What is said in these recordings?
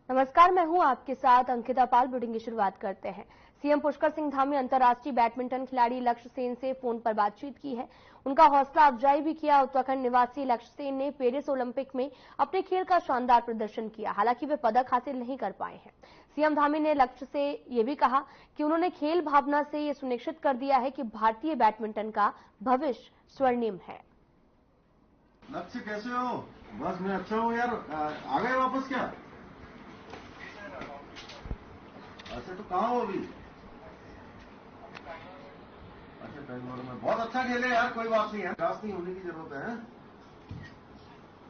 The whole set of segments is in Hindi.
नमस्कार, मैं हूं आपके साथ अंकिता पाल। बुलेटिन की शुरुआत करते हैं। सीएम पुष्कर सिंह धामी अंतर्राष्ट्रीय बैडमिंटन खिलाड़ी लक्ष्य सेन से फोन पर बातचीत की है। उनका हौसला अफजाई भी किया। उत्तराखंड निवासी लक्ष्य सेन ने पेरिस ओलंपिक में अपने खेल का शानदार प्रदर्शन किया। हालांकि वे पदक हासिल नहीं कर पाए हैं। सीएम धामी ने लक्ष्य से ये भी कहा कि उन्होंने खेल भावना से ये सुनिश्चित कर दिया है कि भारतीय बैडमिंटन का भविष्य स्वर्णिम है। लक्ष्य कैसे हो? बस मैं अच्छा हूँ यार। आ गए वापस क्या? अच्छा, तो कहाँ हो अभी? अच्छा, बेंगलोर में। बहुत अच्छा खेले यार, कोई बात नहीं है, निराश नहीं होने की जरूरत है।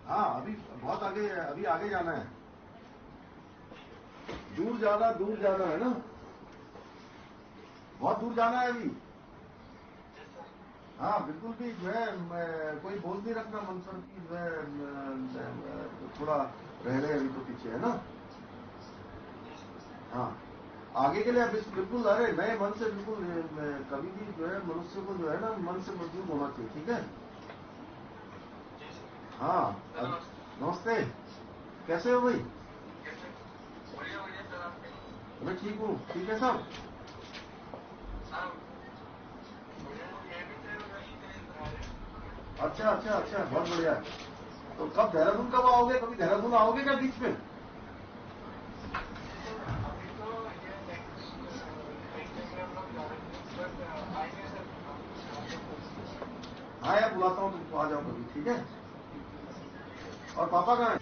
हाँ, अभी बहुत आगे, अभी आगे जाना है। दूर जाना है ना, बहुत दूर जाना है अभी। हाँ बिल्कुल भी जो है कोई बोझ नहीं रखना मन पर कि जो है थोड़ा रह गए अभी तो पीछे, है ना। हाँ, आगे के लिए बिल्कुल, अरे नए मन से बिल्कुल कभी भी जो है मनुष्य को जो है ना मन से मजबूत होना चाहिए, ठीक है। हाँ, नमस्ते। कैसे हो भाई? मैं ठीक हूँ, ठीक है सब। अच्छा अच्छा अच्छा, बहुत बढ़िया। तो कब देहरादून कब आओगे? कभी देहरादून आओगे क्या बीच में? हाँ यार, बुलाता हूँ तुमको, आ जाओ कभी, ठीक है। और पापा कहाँ है?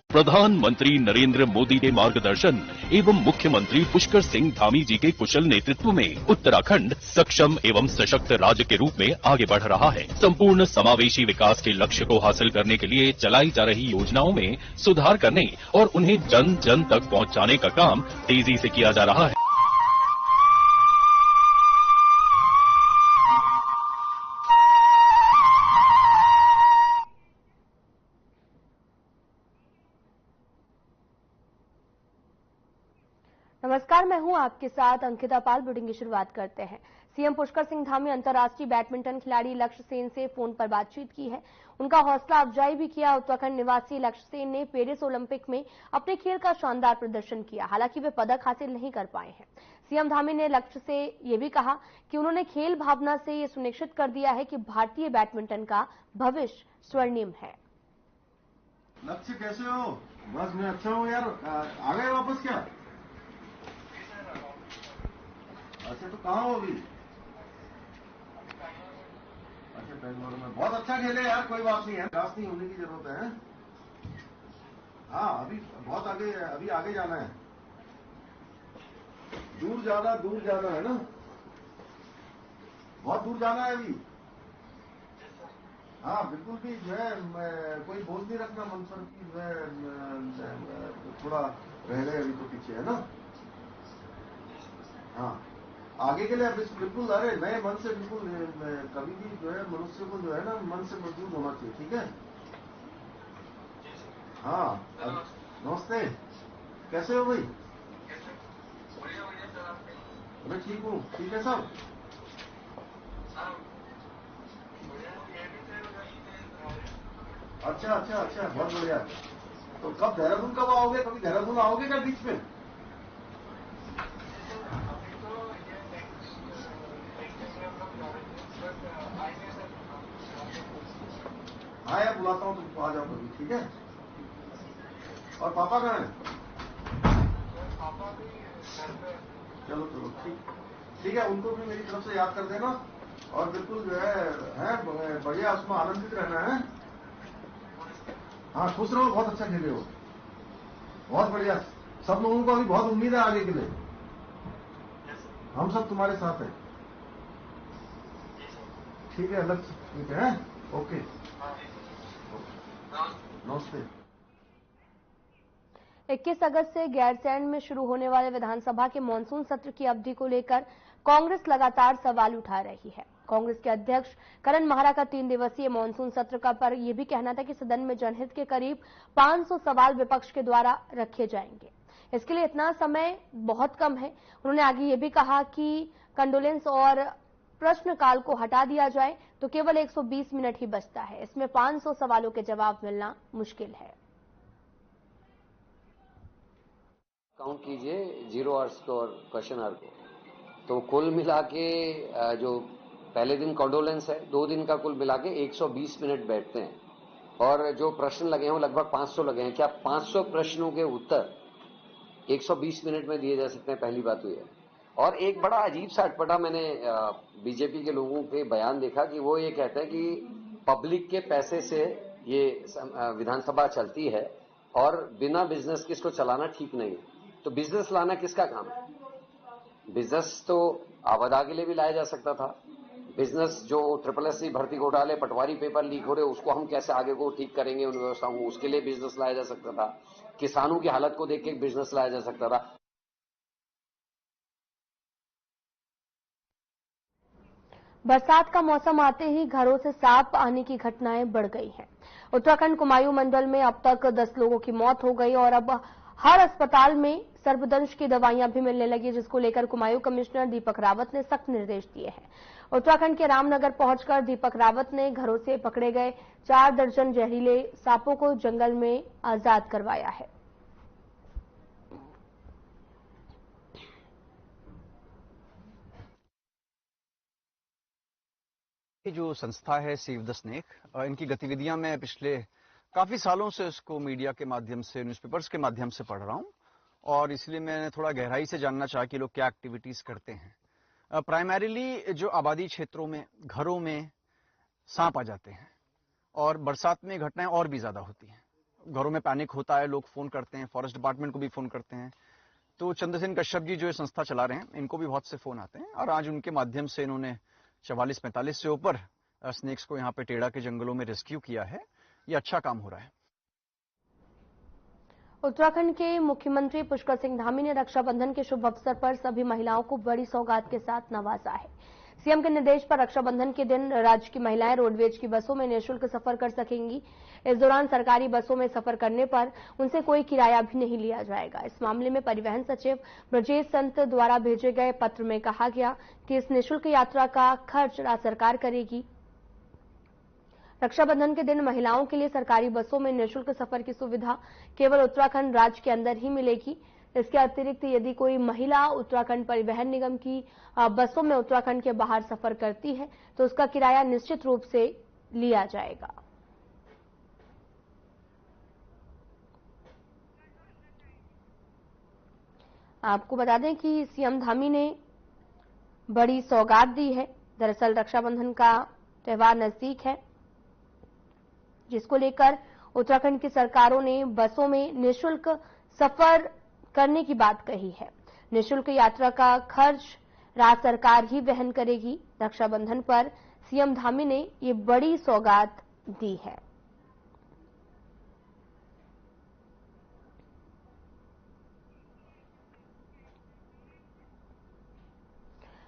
प्रधानमंत्री नरेंद्र मोदी के मार्गदर्शन एवं मुख्यमंत्री पुष्कर सिंह धामी जी के कुशल नेतृत्व में उत्तराखंड सक्षम एवं सशक्त राज्य के रूप में आगे बढ़ रहा है। संपूर्ण समावेशी विकास के लक्ष्य को हासिल करने के लिए चलाई जा रही योजनाओं में सुधार करने और उन्हें जन जन तक पहुंचाने का काम तेजी से किया जा रहा है। नमस्कार, मैं हूं आपके साथ अंकिता पाल। बुलेटिन की शुरुआत करते हैं। सीएम पुष्कर सिंह धामी अंतर्राष्ट्रीय बैडमिंटन खिलाड़ी लक्ष्य सेन से फोन पर बातचीत की है। उनका हौसला अफजाई भी किया। उत्तराखंड निवासी लक्ष्य सेन ने पेरिस ओलंपिक में अपने खेल का शानदार प्रदर्शन किया। हालांकि वे पदक हासिल नहीं कर पाए हैं। सीएम धामी ने लक्ष्य से ये भी कहा कि उन्होंने खेल भावना से ये सुनिश्चित कर दिया है कि भारतीय बैडमिंटन का भविष्य स्वर्णिम है। लक्ष्य कैसे हो? बस मैं अच्छा हूँ यार। आ गए वापस क्या? अच्छा, तो कहाँ हो अभी? अच्छा, बेंगलोर में। बहुत अच्छा खेले यार, कोई बात नहीं है, निराश नहीं होने की जरूरत है। हाँ, अभी बहुत आगे, अभी आगे जाना है। दूर जाना है ना, बहुत दूर जाना है अभी। हाँ बिल्कुल भी जो है कोई बोझ नहीं रखना मन पर कि जो है थोड़ा रह गए अभी तो पीछे, है ना। हाँ, आगे के लिए बिल्कुल, अरे नए मन से बिल्कुल कभी भी जो है मनुष्य को जो है ना मन से मजबूत होना चाहिए, ठीक है। हाँ, नमस्ते। कैसे हो भाई? मैं ठीक हूँ, ठीक है सब। अच्छा अच्छा अच्छा, बहुत बढ़िया। तो कब देहरादून कब आओगे? कभी देहरादून आओगे क्या बीच में? हाँ यार, बुलाता हूँ तुमको, आ जाओ कभी, ठीक है। और पापा कहाँ है? चलो चलो, ठीक है, उनको भी मेरी तरफ से याद कर देना। और बिल्कुल जो है बढ़िया, उसमें आनंदित रहना है। हाँ, खुश रहो, बहुत अच्छा खेले हो, बहुत बढ़िया। सब लोगों को अभी बहुत उम्मीद है आगे के लिए। हम सब तुम्हारे साथ हैं, ठीक है लक्ष्य, ठीक है। ओके, नमस्ते। 21 अगस्त से गैरसैंण में शुरू होने वाले विधानसभा के मानसून सत्र की अवधि को लेकर कांग्रेस लगातार सवाल उठा रही है। कांग्रेस के अध्यक्ष करण माहरा का 3 दिवसीय मानसून सत्र का पर यह भी कहना था कि सदन में जनहित के करीब 500 सवाल विपक्ष के द्वारा रखे जाएंगे। इसके लिए इतना समय बहुत कम है। उन्होंने आगे ये भी कहा कि कंडोलेंस और प्रश्नकाल को हटा दिया जाए तो केवल 120 मिनट ही बचता है। इसमें 500 सवालों के जवाब मिलना मुश्किल है। काउंट कीजिए 0 आवर्स को और क्वेश्चन आवर को, तो कुल मिला के जो पहले दिन कंडोलेंस है, 2 दिन का कुल मिला के 120 मिनट बैठते हैं। और जो प्रश्न लगे हैं वो लगभग 500 लगे हैं। क्या 500 प्रश्नों के उत्तर 120 मिनट में दिए जा सकते हैं? पहली बात हुई है। और एक बड़ा अजीब सा अटपटा मैंने बीजेपी के लोगों के बयान देखा कि वो ये कहते हैं कि पब्लिक के पैसे से ये विधानसभा चलती है और बिना बिजनेस के इसको चलाना ठीक नहीं है। तो बिजनेस लाना किसका काम है? बिजनेस तो आवादा के लिए भी लाया जा सकता था। बिजनेस जो SSC भर्ती घोटाले, पटवारी पेपर लीक हो रहे, उसको हम कैसे आगे को ठीक करेंगे उन व्यवस्थाओं को, उसके लिए बिजनेस लाया जा सकता था। किसानों की हालत को देख के बिजनेस लाया जा सकता था। बरसात का मौसम आते ही घरों से सांप आने की घटनाएं बढ़ गई हैं। उत्तराखंड कुमायूं मंडल में अब तक 10 लोगों की मौत हो गई और अब हर अस्पताल में सर्पदंश की दवाइयां भी मिलने लगी, जिसको लेकर कुमायूं कमिश्नर दीपक रावत ने सख्त निर्देश दिए हैं। उत्तराखंड के रामनगर पहुंचकर दीपक रावत ने घरों से पकड़े गए 4 दर्जन जहरीले सांपों को जंगल में आजाद करवाया है। जो संस्था है सेव द स्नेक, इनकी गतिविधियां मैं पिछले काफी सालों से उसको मीडिया के माध्यम से, न्यूज़पेपर्स के माध्यम से पढ़ रहा हूं और इसलिए मैंने थोड़ा गहराई से जानना चाहा कि लोग क्या एक्टिविटीज करते हैं। प्राइमरीली जो आबादी क्षेत्रों में, घरों में सांप आ जाते हैं और बरसात में घटनाएं और भी ज्यादा होती हैं। घरों में पैनिक होता है, लोग फोन करते हैं, फॉरेस्ट डिपार्टमेंट को भी फोन करते हैं। तो चंद्रसेन कश्यप जी जो ये संस्था चला रहे हैं, इनको भी बहुत से फोन आते हैं और आज उनके माध्यम से इन्होंने 44-45 से ऊपर स्नेक्स को यहाँ पे टेढ़ा के जंगलों में रेस्क्यू किया है। ये अच्छा काम हो रहा है। उत्तराखंड के मुख्यमंत्री पुष्कर सिंह धामी ने रक्षाबंधन के शुभ अवसर पर सभी महिलाओं को बड़ी सौगात के साथ नवाजा है। सीएम के निर्देश पर रक्षाबंधन के दिन राज्य की महिलाएं रोडवेज की बसों में निःशुल्क सफर कर सकेंगी। इस दौरान सरकारी बसों में सफर करने पर उनसे कोई किराया भी नहीं लिया जाएगा। इस मामले में परिवहन सचिव ब्रजेश संत द्वारा भेजे गए पत्र में कहा गया कि इस निःशुल्क यात्रा का खर्च राज्य सरकार करेगी। रक्षाबंधन के दिन महिलाओं के लिए सरकारी बसों में निःशुल्क सफर की सुविधा केवल उत्तराखंड राज्य के अंदर ही मिलेगी। इसके अतिरिक्त यदि कोई महिला उत्तराखंड परिवहन निगम की बसों में उत्तराखंड के बाहर सफर करती है तो उसका किराया निश्चित रूप से लिया जाएगा। आपको बता दें कि सीएम धामी ने बड़ी सौगात दी है। दरअसल रक्षाबंधन का त्योहार नजदीक है, जिसको लेकर उत्तराखंड की सरकारों ने बसों में निःशुल्क सफर करने की बात कही है। निःशुल्क यात्रा का खर्च राज्य सरकार ही वहन करेगी। रक्षाबंधन पर सीएम धामी ने ये बड़ी सौगात दी है।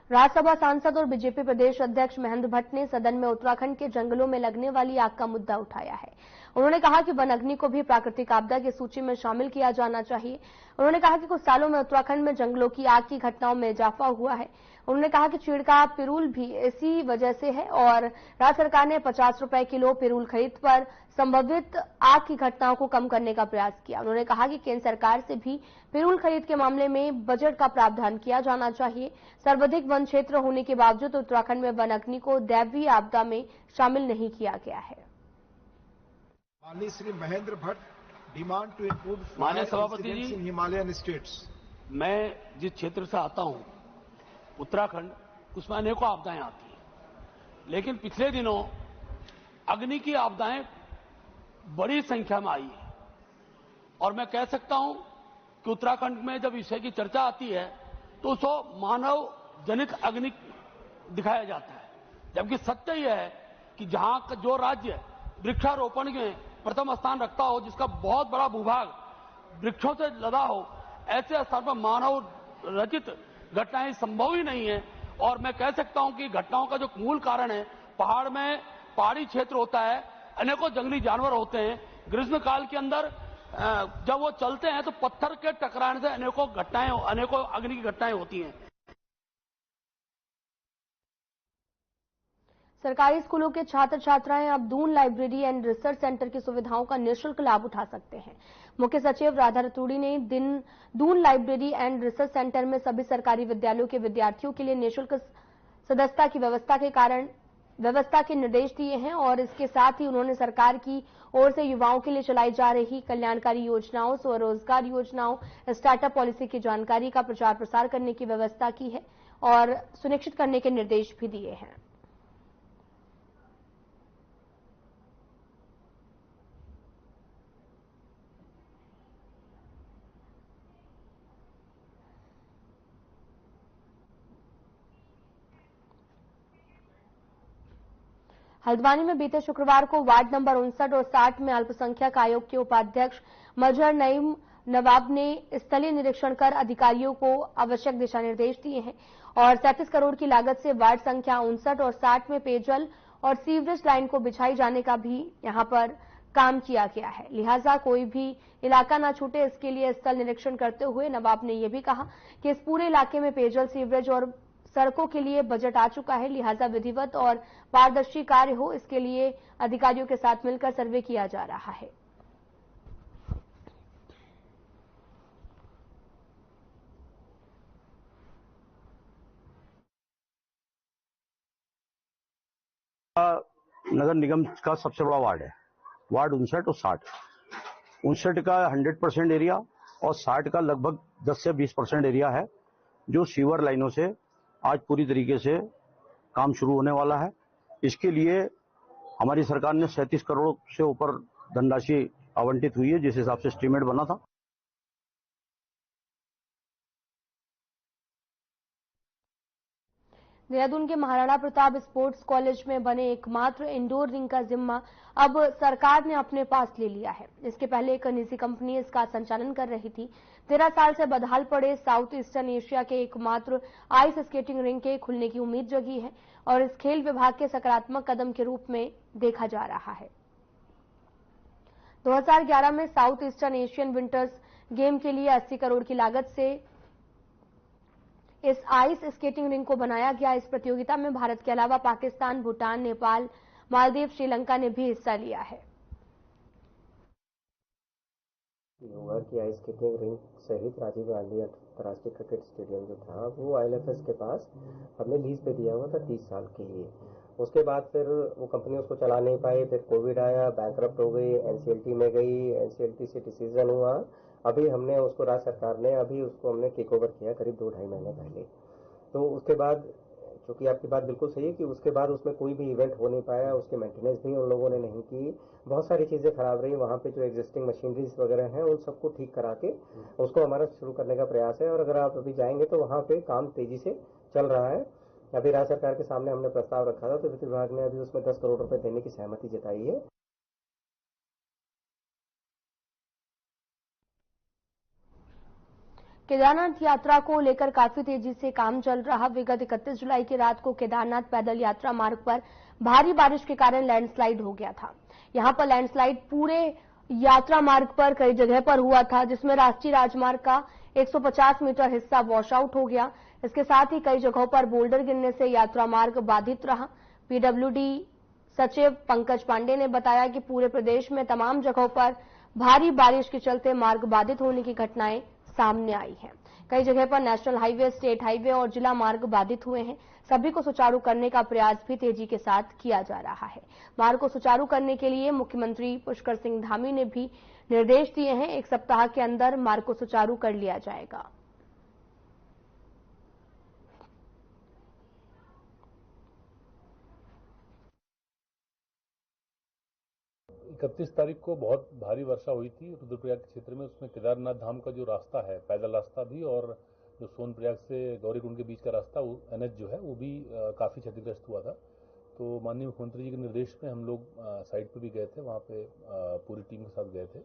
राज्यसभा सांसद और बीजेपी प्रदेश अध्यक्ष महेंद्र भट्ट ने सदन में उत्तराखंड के जंगलों में लगने वाली आग का मुद्दा उठाया है। उन्होंने कहा कि वन अग्नि को भी प्राकृतिक आपदा की सूची में शामिल किया जाना चाहिए। उन्होंने कहा कि कुछ सालों में उत्तराखंड में जंगलों की आग की घटनाओं में इजाफा हुआ है। उन्होंने कहा कि चीड़ का पिरूल भी इसी वजह से है और राज्य सरकार ने 50 रुपए किलो पिरूल खरीद पर संभावित आग की घटनाओं को कम करने का प्रयास किया। उन्होंने कहा कि केंद्र सरकार से भी पिरूल खरीद के मामले में बजट का प्रावधान किया जाना चाहिए। सर्वाधिक वन क्षेत्र होने के बावजूद उत्तराखंड में वन अग्नि को दैवीय आपदा में शामिल नहीं किया गया है। माननीय Shri Mahendra Bhatt demand to include माननीय सभापति जी, इन हिमालयन स्टेट्स। मैं जिस क्षेत्र से आता हूं उत्तराखंड, उसमें अनेकों आपदाएं आती हैं, लेकिन पिछले दिनों अग्नि की आपदाएं बड़ी संख्या में आई है और मैं कह सकता हूं कि उत्तराखंड में जब विषय की चर्चा आती है तो उसको मानव जनित अग्नि दिखाया जाता है, जबकि सत्य यह है कि जहां का जो राज्य वृक्षारोपण में प्रथम स्थान रखता हो, जिसका बहुत बड़ा भूभाग वृक्षों से लदा हो, ऐसे स्थान पर मानव रचित घटनाएं संभव ही नहीं है। और मैं कह सकता हूं कि घटनाओं का जो मूल कारण है, पहाड़ में पहाड़ी क्षेत्र होता है, अनेकों जंगली जानवर होते हैं। ग्रीष्म काल के अंदर जब वो चलते हैं तो पत्थर के टकराने से अनेकों अग्नि की घटनाएं होती हैं। सरकारी स्कूलों के छात्र छात्राएं अब Doon library and research centre की सुविधाओं का निःशुल्क लाभ उठा सकते हैं। मुख्य सचिव राधा रतूड़ी ने Doon library and research centre में सभी सरकारी विद्यालयों के विद्यार्थियों के लिए निःशुल्क सदस्यता की व्यवस्था के निर्देश दिए हैं और इसके साथ ही उन्होंने सरकार की ओर से युवाओं के लिए चलाई जा रही कल्याणकारी योजनाओं, स्वरोजगार योजनाओं, स्टार्टअप पॉलिसी की जानकारी का प्रचार प्रसार करने की व्यवस्था की है और सुनिश्चित करने के निर्देश भी दिए हैं। हल्द्वानी में बीते शुक्रवार को वार्ड नंबर 59 और 60 में अल्पसंख्यक आयोग के उपाध्यक्ष मजहर नईम नवाब ने स्थलीय निरीक्षण कर अधिकारियों को आवश्यक दिशा निर्देश दिए हैं और 37 करोड़ की लागत से वार्ड संख्या 59 और 60 में पेयजल और सीवरेज लाइन को बिछाई जाने का भी यहां पर काम किया गया है। लिहाजा कोई भी इलाका न छूटे, इसके लिए स्थल निरीक्षण करते हुए नवाब ने यह भी कहा कि इस पूरे इलाके में पेयजल, सीवरेज और सड़कों के लिए बजट आ चुका है, लिहाजा विधिवत और पारदर्शी कार्य हो, इसके लिए अधिकारियों के साथ मिलकर सर्वे किया जा रहा है। नगर निगम का सबसे बड़ा वार्ड है, वार्ड 59 और 60। 59 का 100% एरिया और 60 का लगभग 10 से 20% एरिया है, जो सीवर लाइनों से आज पूरी तरीके से काम शुरू होने वाला है। इसके लिए हमारी सरकार ने 37 करोड़ से ऊपर धनराशि आवंटित हुई है, जिस हिसाब से एस्टीमेट बना था। देहरादून के महाराणा प्रताप स्पोर्ट्स कॉलेज में बने एकमात्र इंडोर रिंग का जिम्मा अब सरकार ने अपने पास ले लिया है। इसके पहले एक निजी कंपनी इसका संचालन कर रही थी। 13 साल से बदहाल पड़े साउथ ईस्टर्न एशिया के एकमात्र आइस स्केटिंग रिंग के खुलने की उम्मीद जगी है और इस खेल विभाग के सकारात्मक कदम के रूप में देखा जा रहा है। 2011 में south eastern Asian winters game के लिए 80 करोड़ की लागत से इस आइस स्केटिंग रिंग को बनाया गया। इस प्रतियोगिता में भारत के अलावा पाकिस्तान, भूटान, नेपाल, मालदीव, श्रीलंका ने भी हिस्सा लिया है। होगा कि आइस स्केटिंग रिंग सहित राजीव गांधी अंतर्राष्ट्रीय क्रिकेट स्टेडियम जो था वो आईएलएफएस के पास हमने लीज पे दिया हुआ था 30 साल के लिए। उसके बाद फिर वो कंपनी उसको चला नहीं पाई, फिर कोविड आया, बैंकरप्ट हो गई, एनसीएलटी में गई, एनसीएलटी से डिसीजन हुआ। अभी हमने उसको राज्य सरकार ने अभी उसको हमने टेक ओवर किया करीब 2-2.5 महीने पहले। तो उसके बाद चूंकि आपकी बात बिल्कुल सही है कि उसके बाद उसमें कोई भी इवेंट हो नहीं पाया, उसकी मेंटेनेंस भी उन लोगों ने नहीं की, बहुत सारी चीजें खराब रही। वहाँ पे जो एग्जिस्टिंग मशीनरीज वगैरह हैं उन सबको ठीक करा के उसको हमारा शुरू करने का प्रयास है और अगर आप अभी जाएंगे तो वहाँ पे काम तेजी से चल रहा है। अभी राज्य सरकार के सामने हमने प्रस्ताव रखा था तो वित्त विभाग ने अभी उसमें 10 करोड़ रुपए देने की सहमति जताई है। केदारनाथ यात्रा को लेकर काफी तेजी से काम चल रहा। विगत 31 जुलाई की रात को केदारनाथ पैदल यात्रा मार्ग पर भारी बारिश के कारण लैंडस्लाइड हो गया था। यहां पर लैंडस्लाइड पूरे यात्रा मार्ग पर कई जगह पर हुआ था, जिसमें राष्ट्रीय राजमार्ग का 150 मीटर हिस्सा वॉश आउट हो गया। इसके साथ ही कई जगहों पर बोल्डर गिरने से यात्रा मार्ग बाधित रहा। पीडब्ल्यूडी सचिव पंकज पांडे ने बताया कि पूरे प्रदेश में तमाम जगहों पर भारी बारिश के चलते मार्ग बाधित होने की घटनाएं सामने आई है। कई जगह पर नेशनल हाईवे, स्टेट हाईवे और जिला मार्ग बाधित हुए हैं। सभी को सुचारू करने का प्रयास भी तेजी के साथ किया जा रहा है। मार्ग को सुचारू करने के लिए मुख्यमंत्री पुष्कर सिंह धामी ने भी निर्देश दिए हैं। 1 सप्ताह के अंदर मार्ग को सुचारू कर लिया जाएगा। इकतीस तारीख को बहुत भारी वर्षा हुई थी रुद्रप्रयाग क्षेत्र में। उसमें केदारनाथ धाम का जो रास्ता है, पैदल रास्ता भी, और जो सोनप्रयाग से गौरीकुंड के बीच का रास्ता एनएच जो है वो भी काफ़ी क्षतिग्रस्त हुआ था। तो माननीय मुख्यमंत्री जी के निर्देश में हम लोग साइट पे भी गए थे, वहाँ पे पूरी टीम के साथ गए थे।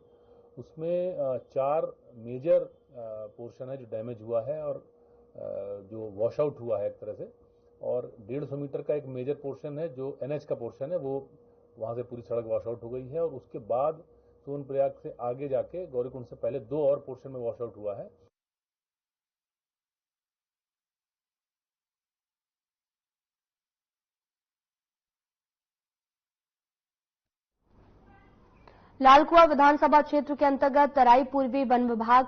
उसमें 4 मेजर पोर्शन है जो डैमेज हुआ है और जो वॉश आउट हुआ है एक तरह से, और 150 मीटर का एक मेजर पोर्शन है जो एनएच का पोर्शन है, वो वहाँ से पूरी सड़क वॉश आउट हो गई है। और उसके बाद सोनप्रयाग से आगे जाके गौरीकुंड से पहले 2 और पोर्शन में वॉश आउट हुआ है। लालकुआं विधानसभा क्षेत्र के अंतर्गत तराई पूर्वी वन विभाग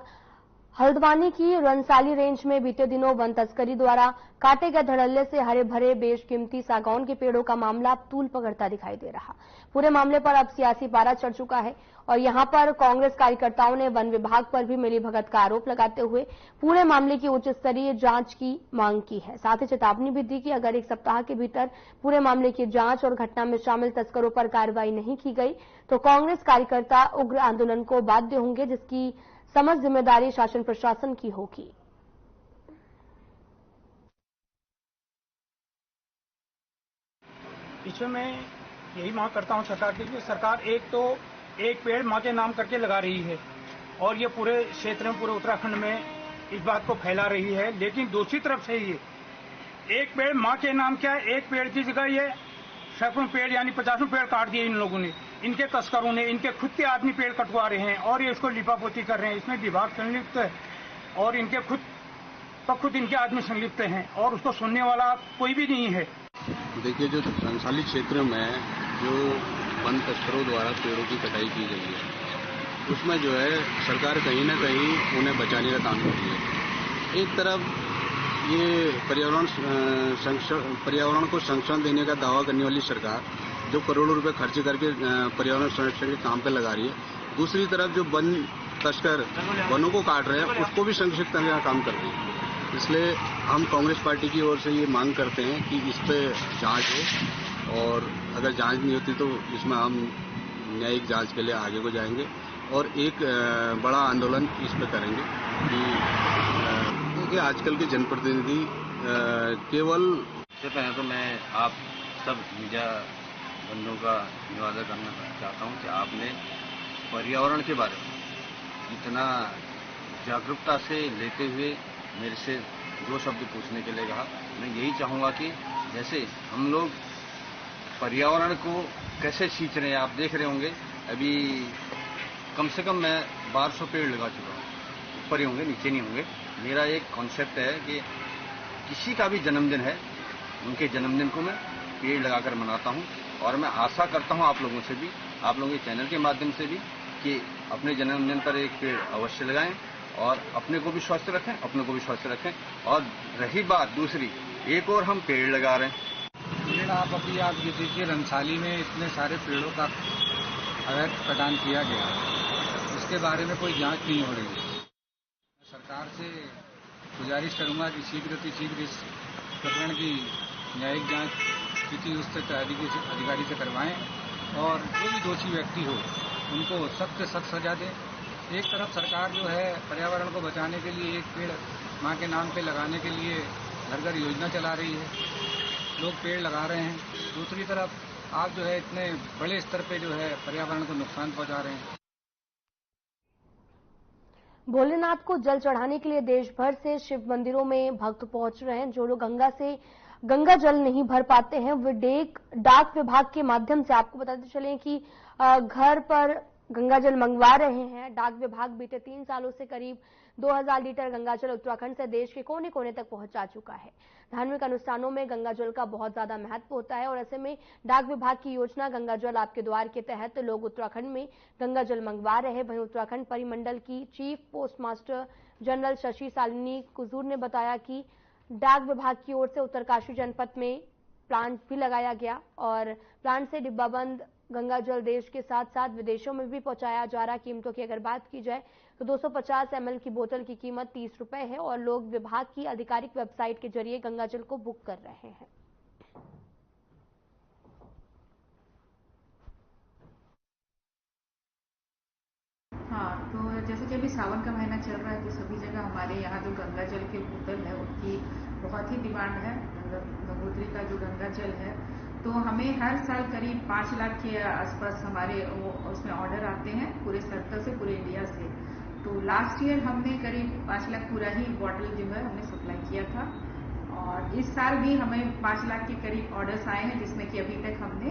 हल्द्वानी की रनसाली रेंज में बीते दिनों वन तस्करी द्वारा काटे गए धड़ल्ले से हरे भरे बेशकीमती सागौन के पेड़ों का मामला अब तूल पकड़ता दिखाई दे रहा। पूरे मामले पर अब सियासी पारा चढ़ चुका है और यहां पर कांग्रेस कार्यकर्ताओं ने वन विभाग पर भी मिलीभगत का आरोप लगाते हुए पूरे मामले की उच्च स्तरीय जांच की मांग की है। साथ ही चेतावनी भी दी कि अगर 1 सप्ताह के भीतर पूरे मामले की जांच और घटना में शामिल तस्करों पर कार्रवाई नहीं की गई तो कांग्रेस कार्यकर्ता उग्र आंदोलन को बाध्य होंगे, जिसकी समस्त जिम्मेदारी शासन प्रशासन की होगी। इसमें मैं यही मांग करता हूं सरकार की कि सरकार एक पेड़ मां के नाम करके लगा रही है और ये पूरे क्षेत्र में, पूरे उत्तराखंड में इस बात को फैला रही है, लेकिन दूसरी तरफ से ये एक पेड़ मां के नाम क्या है, एक पेड़ की जगह ये सैकड़ों पेड़ यानी 50 पेड़ काट दिए इन लोगों ने, इनके तस्करों ने, इनके खुद के आदमी पेड़ कटवा रहे हैं और ये इसको लिपापोती कर रहे हैं। इसमें विभाग संलिप्त है और इनके खुद इनके आदमी संलिप्त हैं और उसको सुनने वाला कोई भी नहीं है। देखिए, जो रनसाली क्षेत्र में जो वन तस्करों द्वारा पेड़ों की कटाई की गई है उसमें जो है सरकार कहीं ना कहीं उन्हें बचाने का काम कर रही है। एक तरफ ये पर्यावरण को संरक्षण देने का दावा करने वाली सरकार जो करोड़ों रुपए खर्च करके पर्यावरण संरक्षण के काम पे लगा रही है, दूसरी तरफ जो वन तस्कर वनों को काट रहे हैं उसको भी संरक्षित करने का काम कर रही है। इसलिए हम कांग्रेस पार्टी की ओर से ये मांग करते हैं कि इस पे जांच हो और अगर जांच नहीं होती तो इसमें हम न्यायिक जांच के लिए आगे को जाएंगे और एक बड़ा आंदोलन इस पे करेंगे कि देखिए आजकल के जनप्रतिनिधि केवल सबसे पहले तो मैं आप सब मीडिया बंधुओं का निवेदन करना चाहता हूं कि आपने पर्यावरण के बारे में इतना जागरूकता से लेते हुए मेरे से 2 शब्द पूछने के लिए कहा। मैं यही चाहूंगा कि जैसे हम लोग पर्यावरण को कैसे सींच रहे हैं, आप देख रहे होंगे अभी कम से कम मैं 1200 पेड़ लगा चुका हूँ, ऊपर ही होंगे नीचे नहीं होंगे। मेरा एक कॉन्सेप्ट है कि किसी का भी जन्मदिन है उनके जन्मदिन को मैं पेड़ लगाकर मनाता हूँ और मैं आशा करता हूँ आप लोगों से भी, आप लोगों के चैनल के माध्यम से भी कि अपने जन्मदिन पर एक पेड़ अवश्य लगाएं और अपने को भी स्वस्थ रखें, अपने को भी स्वस्थ रखें। और रही बात दूसरी, एक और हम पेड़ लगा रहे हैं। आप ये देखिए रनसाली में इतने सारे पेड़ों का अवैध कटान किया गया, उसके बारे में कोई जांच नहीं हो रही है। सरकार से गुजारिश करूंगा कि शीघ्र इस प्रकरण की न्यायिक जांच किसी उच्च अधिकारी से करवाएं और जो भी दोषी व्यक्ति हो उनको सख्त से सख्त सजा दें। एक तरफ सरकार जो है पर्यावरण को बचाने के लिए एक पेड़ मां के नाम पे लगाने के लिए घर घर योजना चला रही है, लोग पेड़ लगा रहे हैं। दूसरी तरफ आप जो है इतने बड़े स्तर पे जो है पर्यावरण को नुकसान पहुंचा रहे हैं। भोलेनाथ को जल चढ़ाने के लिए देश भर से शिव मंदिरों में भक्त पहुंच रहे हैं। जो लोग गंगा जल नहीं भर पाते हैं वे डाक विभाग के माध्यम से, आपको बताते चलें कि घर पर गंगा जल मंगवा रहे हैं। डाक विभाग बीते 3 सालों से करीब 2000 लीटर गंगा जल उत्तराखंड से देश के कोने कोने तक पहुंचा चुका है। धार्मिक अनुष्ठानों में गंगा जल का बहुत ज्यादा महत्व होता है और ऐसे में डाक विभाग की योजना गंगा जल आपके द्वार के तहत लोग उत्तराखंड में गंगा जल मंगवा रहे हैं। वहीं उत्तराखंड परिमंडल की chief post master general Shashi Shalini Kujur ने बताया कि डाक विभाग की ओर से उत्तरकाशी जनपद में प्लांट भी लगाया गया और प्लांट से डिब्बाबंद गंगा जल देश के साथ साथ विदेशों में भी पहुंचाया जा रहा। कीमतों की अगर बात की जाए तो 250 ml की बोतल की कीमत 30 रुपए है और लोग विभाग की आधिकारिक वेबसाइट के जरिए गंगा जल को बुक कर रहे हैं। हाँ, तो जैसे कि अभी सावन का महीना चल रहा है तो सभी जगह हमारे यहाँ जो गंगा जल के बोतल है उनकी बहुत ही डिमांड है। गंगोत्री का जो गंगा जल है तो हमें हर साल करीब 5 लाख के आसपास हमारे उसमें ऑर्डर आते हैं पूरे सर्कल से, पूरे इंडिया से। तो लास्ट ईयर हमने करीब 5 लाख पूरा ही बॉटल जो है हमने सप्लाई किया था और इस साल भी हमें 5 लाख के करीब ऑर्डर्स आए हैं जिसमें कि अभी तक हमने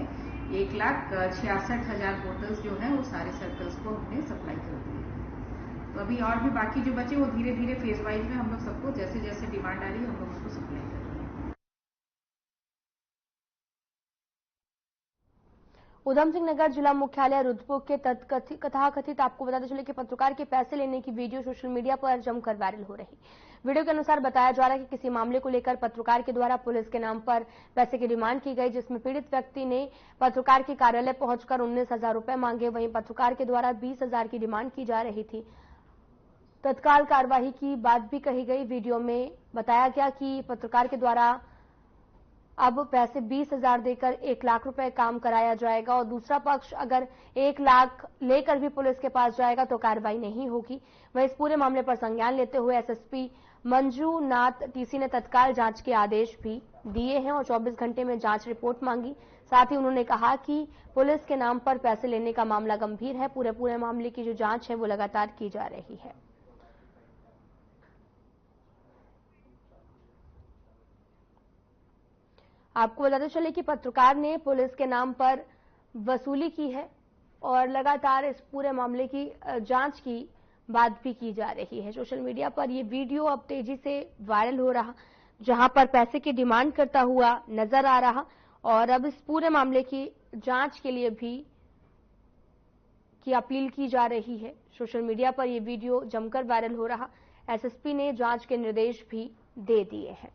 1,66,000 बोतल्स जो है वो सारे सर्कल्स को हमने सप्लाई कर दिए। तो अभी और भी बाकी जो बचे वो धीरे धीरे फेज वाइज में हम लोग सबको जैसे जैसे डिमांड आ रही है हम लोग उसको सप्लाई कर रहे हैं। उधम सिंह नगर जिला मुख्यालय रुद्रपुर के कथाकथित आपको बताते चले कि पत्रकार के पैसे लेने की वीडियो सोशल मीडिया पर जमकर वायरल हो रही। वीडियो के अनुसार बताया जा रहा है कि किसी मामले को लेकर पत्रकार के द्वारा पुलिस के नाम पर पैसे की डिमांड की गई, जिसमें पीड़ित व्यक्ति ने पत्रकार के कार्यालय पहुंचकर 19,000 रुपए मांगे। वहीं पत्रकार के द्वारा 20,000 की डिमांड की जा रही थी। तत्काल कार्रवाई की बात भी कही गई। वीडियो में बताया गया कि पत्रकार के द्वारा अब पैसे 20,000 देकर 1 लाख रुपए काम कराया जाएगा और दूसरा पक्ष अगर 1 लाख लेकर भी पुलिस के पास जाएगा तो कार्रवाई नहीं होगी। वह इस पूरे मामले पर संज्ञान लेते हुए एसएसपी मंजूनाथ टीसी ने तत्काल जांच के आदेश भी दिए हैं और 24 घंटे में जांच रिपोर्ट मांगी। साथ ही उन्होंने कहा कि पुलिस के नाम पर पैसे लेने का मामला गंभीर है। पूरे मामले की जो जांच है वो लगातार की जा रही है। आपको बताते चले कि पत्रकार ने पुलिस के नाम पर वसूली की है और लगातार इस पूरे मामले की जांच की बात भी की जा रही है। सोशल मीडिया पर यह वीडियो अब तेजी से वायरल हो रहा, जहां पर पैसे की डिमांड करता हुआ नजर आ रहा और अब इस पूरे मामले की जांच के लिए भी की अपील की जा रही है। सोशल मीडिया पर यह वीडियो जमकर वायरल हो रहा। एसएसपी ने जांच के निर्देश भी दे दिए हैं।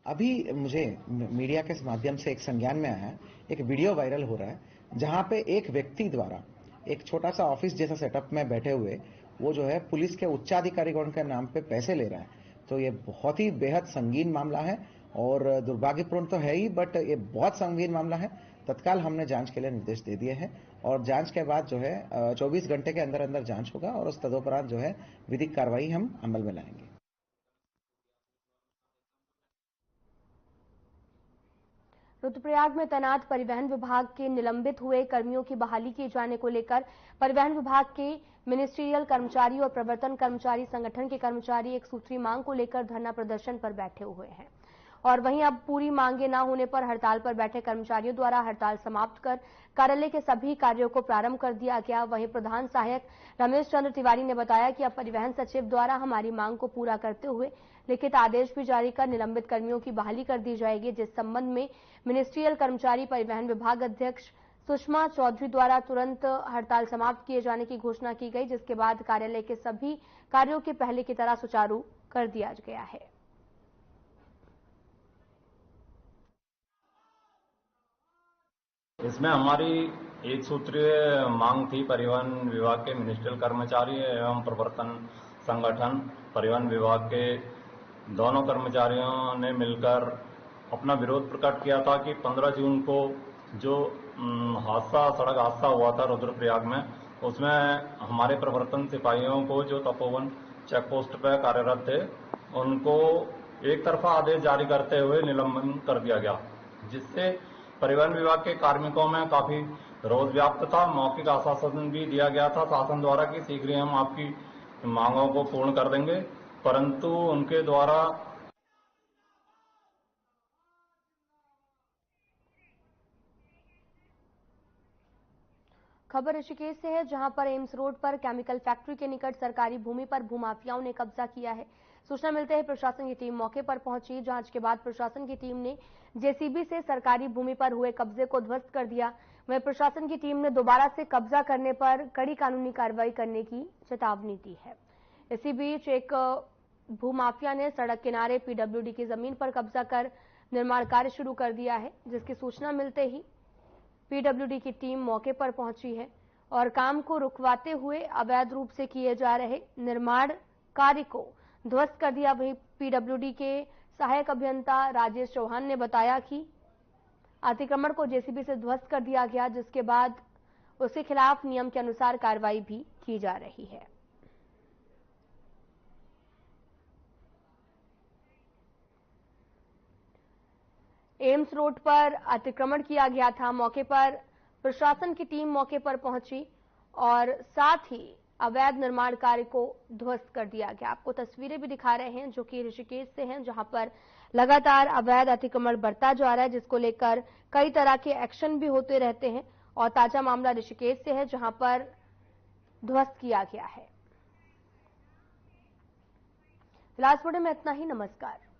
अभी मुझे मीडिया के माध्यम से एक संज्ञान में आया है, एक वीडियो वायरल हो रहा है जहां पे एक व्यक्ति द्वारा एक छोटा सा ऑफिस जैसा सेटअप में बैठे हुए वो जो है पुलिस के उच्चाधिकारीगण के नाम पे पैसे ले रहा है। तो ये बहुत ही बेहद संगीन मामला है और दुर्भाग्यपूर्ण तो है ही, बट ये बहुत संगीन मामला है। तत्काल हमने जांच के लिए निर्देश दे दिए हैं और जांच के बाद जो है 24 घंटे के अंदर अंदर जांच होगा और उस तदोपरांत जो है विधिक कार्रवाई हम अमल में लाएंगे। रुद्रप्रयाग में तैनात परिवहन विभाग के निलंबित हुए कर्मियों की बहाली किए जाने को लेकर परिवहन विभाग के मिनिस्ट्रियल कर्मचारी और प्रवर्तन कर्मचारी संगठन के कर्मचारी एक सूत्री मांग को लेकर धरना प्रदर्शन पर बैठे हुए हैं और वहीं अब पूरी मांगे न होने पर हड़ताल पर बैठे कर्मचारियों द्वारा हड़ताल समाप्त कर कार्यालय के सभी कार्यों को प्रारंभ कर दिया गया। वहीं प्रधान सहायक रमेश चंद्र तिवारी ने बताया कि अब परिवहन सचिव द्वारा हमारी मांग को पूरा करते हुए लिखित आदेश भी जारी कर निलंबित कर्मियों की बहाली कर दी जाएगी, जिस संबंध में मिनिस्ट्रियल कर्मचारी परिवहन विभाग अध्यक्ष सुषमा चौधरी द्वारा तुरंत हड़ताल समाप्त किए जाने की घोषणा की गई, जिसके बाद कार्यालय के सभी कार्यों के पहले की तरह सुचारू कर दिया गया है। इसमें हमारी एक सूत्रीय मांग थी परिवहन विभाग के मिनिस्ट्रियल कर्मचारी एवं प्रवर्तन संगठन परिवहन विभाग के दोनों कर्मचारियों ने मिलकर अपना विरोध प्रकट किया था कि 15 जून को जो सड़क हादसा हुआ था रुद्रप्रयाग में, उसमें हमारे प्रवर्तन सिपाहियों को जो तपोवन चेक पोस्ट पर कार्यरत थे उनको एक तरफा आदेश जारी करते हुए निलंबन कर दिया गया, जिससे परिवहन विभाग के कार्मिकों में काफी रोष व्याप्त था। मौखिक आश्वासन भी दिया गया था शासन द्वारा कि शीघ्र ही हम आपकी मांगों को पूर्ण कर देंगे, परंतु उनके द्वारा खबर ऋषिकेश से है, जहां पर एम्स रोड पर केमिकल फैक्ट्री के निकट सरकारी भूमि पर भूमाफियाओं ने कब्जा किया है। सूचना मिलते ही प्रशासन की टीम मौके पर पहुंची। जांच के बाद प्रशासन की टीम ने जेसीबी से सरकारी भूमि पर हुए कब्जे को ध्वस्त कर दिया। वहीं प्रशासन की टीम ने दोबारा से कब्जा करने पर कड़ी कानूनी कार्रवाई करने की चेतावनी दी है। इसी बीच एक भूमाफिया ने सड़क किनारे पीडब्ल्यूडी की जमीन पर कब्जा कर निर्माण कार्य शुरू कर दिया है, जिसकी सूचना मिलते ही पीडब्ल्यूडी की टीम मौके पर पहुंची है और काम को रुकवाते हुए अवैध रूप से किए जा रहे निर्माण कार्य को ध्वस्त कर दिया। वहीं पीडब्ल्यूडी के सहायक अभियंता राजेश चौहान ने बताया कि अतिक्रमण को जेसीबी से ध्वस्त कर दिया गया, जिसके बाद उसके खिलाफ नियम के अनुसार कार्रवाई भी की जा रही है। एम्स रोड पर अतिक्रमण किया गया था। मौके पर प्रशासन की टीम मौके पर पहुंची और साथ ही अवैध निर्माण कार्य को ध्वस्त कर दिया गया। आपको तस्वीरें भी दिखा रहे हैं जो कि ऋषिकेश से हैं, जहां पर लगातार अवैध अतिक्रमण बढ़ता जा रहा है, जिसको लेकर कई तरह के एक्शन भी होते रहते हैं। और ताजा मामला ऋषिकेश से है, जहां पर ध्वस्त किया गया है। फिलहाल इस वीडियो में इतना ही। नमस्कार।